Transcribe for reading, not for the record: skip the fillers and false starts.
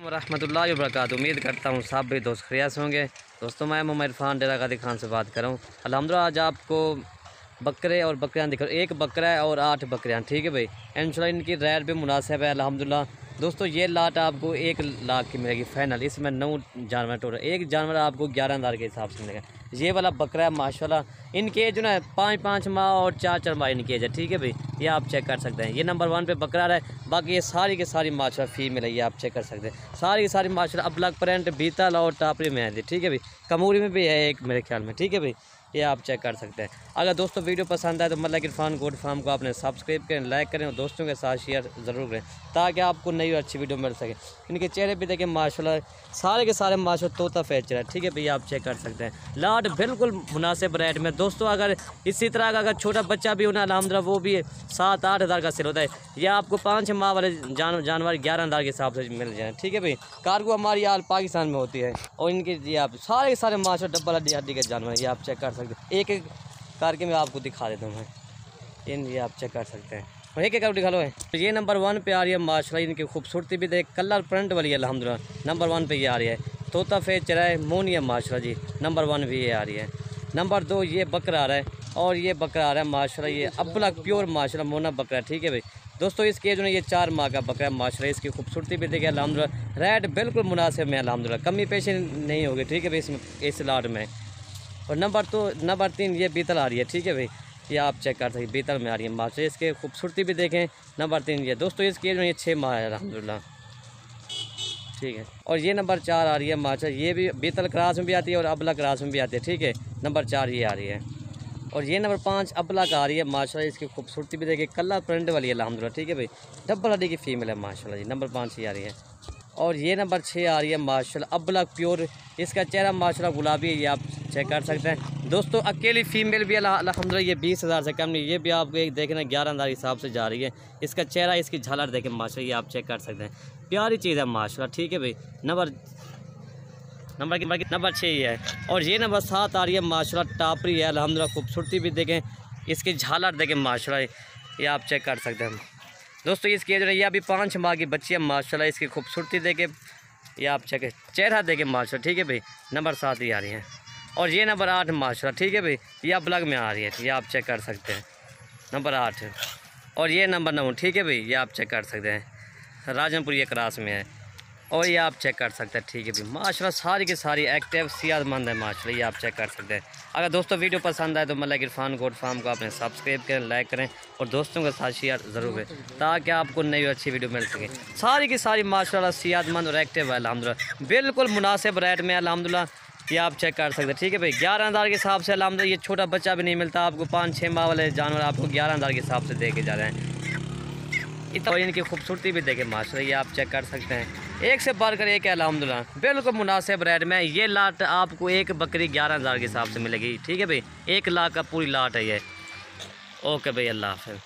रहमतुल्लाहि व बरकातुहू। उम्मीद करता हूँ सब भी दोस्त खैरियत से होंगे। दोस्तों मैं मोहम्मद इरफान डेरा गादी खान से बात कर रहा हूँ। अल्हम्दुलिल्लाह आज आपको बकरे और बकरियाँ दिखा, एक बकरा है और 8 बकरियाँ, ठीक है भाई। इंशाल्लाह इनकी रेट भी मुनासिब है अल्हम्दुलिल्लाह। दोस्तों ये लाट आपको 1 लाख की मिलेगी फाइनल। इसमें 9 जानवर टोटल, एक जानवर आपको 11,000 के हिसाब से मिलेगा। ये वाला बकरा है माशाल्लाह। इनकी एज जो ना 5-5 माह और 4-4 माह इनकी एज है, ठीक है भाई। ये आप चेक कर सकते हैं। ये नंबर 1 पे बकरा है। बाकी ये सारी की सारी माशाल्लाह फीमेल है, ये आप चेक कर सकते हैं। सारी की सारी माशाल्लाह अब ब्लैक प्रिंट बीतल और टापरी में है, ठीक है भाई। कमूरी में भी है एक मेरे ख्याल में, ठीक है भाई। ये आप चेक कर सकते हैं। अगर दोस्तों वीडियो पसंद आए तो मतलब इरफान गोट फार्म को आपने सब्सक्राइब करें, लाइक करें और दोस्तों के साथ शेयर ज़रूर करें ताकि आपको नई और अच्छी वीडियो मिल सके। इनके चेहरे भी देखें माशाल्लाह, सारे के सारे माशाल्लाह तोता फैचर है, ठीक है भैया। आप चेक कर सकते हैं। लाट बिल्कुल मुनासिब रेट में। दोस्तों अगर इसी तरह का अगर छोटा बच्चा भी होना अल्हम्दुलिल्लाह वो भी 7-8 हज़ार का सेल होता है। या आपको 5-6 माह वाले जानवर 11,000 के हिसाब से मिल जाए, ठीक है भाई। कार्गो हमारी हाल पाकिस्तान में होती है और इनके ये आप सारे के सारे माशाल्लाह डब्बल हड्डी के जानवर ये आप चेक कर सकते हैं। एक एक करके मैं आपको दिखा देता हूँ मैं। ये आप चेक कर सकते हैं और एक एक करके दिखा लो है। तो ये नंबर 1 पे आ रही है माशाल्लाह। इनकी खूबसूरती भी देख, कलर प्रिंट वाली है अल्हम्दुलिल्लाह। नंबर 1 पे ये आ रही है। तोता फेस चरा है, मोनिया माशाल्लाह जी। नंबर 1 भी ये आ रही है। नंबर 2 ये बकरा आ रहा है और ये बकरा आ रहा है माशाल्लाह। ये अब्बला प्योर माशाल्लाह मोना बकरा, ठीक है भाई। दोस्तों इसके जो है ये 4 माह का बकरा है माशाल्लाह। इसकी खूबसूरती भी देखिए अल्हम्दुलिल्लाह। रेट बिल्कुल मुनासिब में अल्हम्दुलिल्लाह, कमी पेशी नहीं होगी, ठीक है भाई इसमें इस लाट में। और नंबर 3 ये बीतल आ रही है, ठीक है भाई। ये आप चेक कर सकते हैं, बीतल में आ रही है माशाल्लाह। इसके खूबसूरती भी देखें। नंबर 3 ये दोस्तों इसकी जो है 6 माह है अल्हम्दुलिल्लाह, ठीक है। और ये नंबर 4 आ रही है माशाल्लाह। ये भी बीतल क्रास में भी आती है और अबला क्रास में भी आती है, ठीक है। नंबर 4 ये आ रही है। और ये नंबर 5 अबला का आ रही है माशाल्लाह। इसकी खूबसूरती भी देखिए, कलर प्रिंट वाली है अल्हम्दुलिल्लाह, ठीक है भाई। डबल हड्डी की फीमेल है माशाल्लाह जी। नंबर 5 ये आ रही है। और ये नंबर 6 आ रही है माशाल्लाह अबला प्योर। इसका चेहरा माशाल्लाह गुलाबी है, ये आप चेक कर सकते हैं। दोस्तों अकेली फीमेल भी अल्हम्दुलिल्लाह ये 20,000 से कम नहीं। ये भी आपको एक देखें ना 11,000 हिसाब से जा रही है। इसका चेहरा, इसकी झालर देखें माशाल्लाह, ये आप चेक कर सकते हैं। प्यारी चीज़ है माशाल्लाह, ठीक है भाई। नंबर 6 ये है। और ये नंबर 7 आ रही है माशाल्लाह टापरी है अल्हम्दुलिल्लाह। खूबसूरती भी देखें, इसकी झालर देखें माशाल्लाह, ये आप चेक कर सकते हैं। दोस्तों इसकी एज ये अभी 5 माह की बच्ची है माशाल्लाह। इसकी खूबसूरती देखें, ये आप चेक चेहरा देखें माशाल्लाह, ठीक है भाई। नंबर 7 ये आ रही है। और ये नंबर 8 माशाल्लाह, ठीक है भाई। ये अब ब्लग में आ रही है, ये आप चेक कर सकते हैं। नंबर 8 और ये नंबर 9, ठीक है भाई। ये आप चेक कर सकते हैं, राजनपुर ये क्रास में है। और ये आप चेक कर सकते हैं, ठीक है भाई। माशाल्लाह सारी की सारी एक्टिव सेहतमंद है माशाल्लाह, ये आप चेक कर सकते हैं। अगर दोस्तों वीडियो पसंद आए तो मतलब इरफान गोट फार्म को आपने सब्सक्राइब करें, लाइक करें और दोस्तों के साथ शेयर ज़रूर करें ताकि आपको नई और अच्छी वीडियो मिल सके। सारी की सारी माशाल्लाह सेहतमंद और एक्टिव है अल्हम्दुलिल्लाह, बिल्कुल मुनासिब रेट में अल्हम्दुलिल्लाह। ये आप चेक कर सकते हैं, ठीक है भाई। 11,000 के हिसाब से अल्हम्दुलिल्लाह। ये छोटा बच्चा भी नहीं मिलता आपको। 5-6 माह वाले जानवर आपको 11,000 के हिसाब से दे के जा रहे हैं। इतना इनकी खूबसूरती भी देखें माशाल्लाह, ये आप चेक कर सकते हैं। एक से बढ़कर एक है अल्हम्दुलिल्लाह, बिल्कुल मुनासिब रेट में। ये लाट आपको एक बकरी 11,000 के हिसाब से मिलेगी, ठीक है भाई। 1 लाख का पूरी लाट है ये। ओके भाई, अल्लाह हाफ़िज़।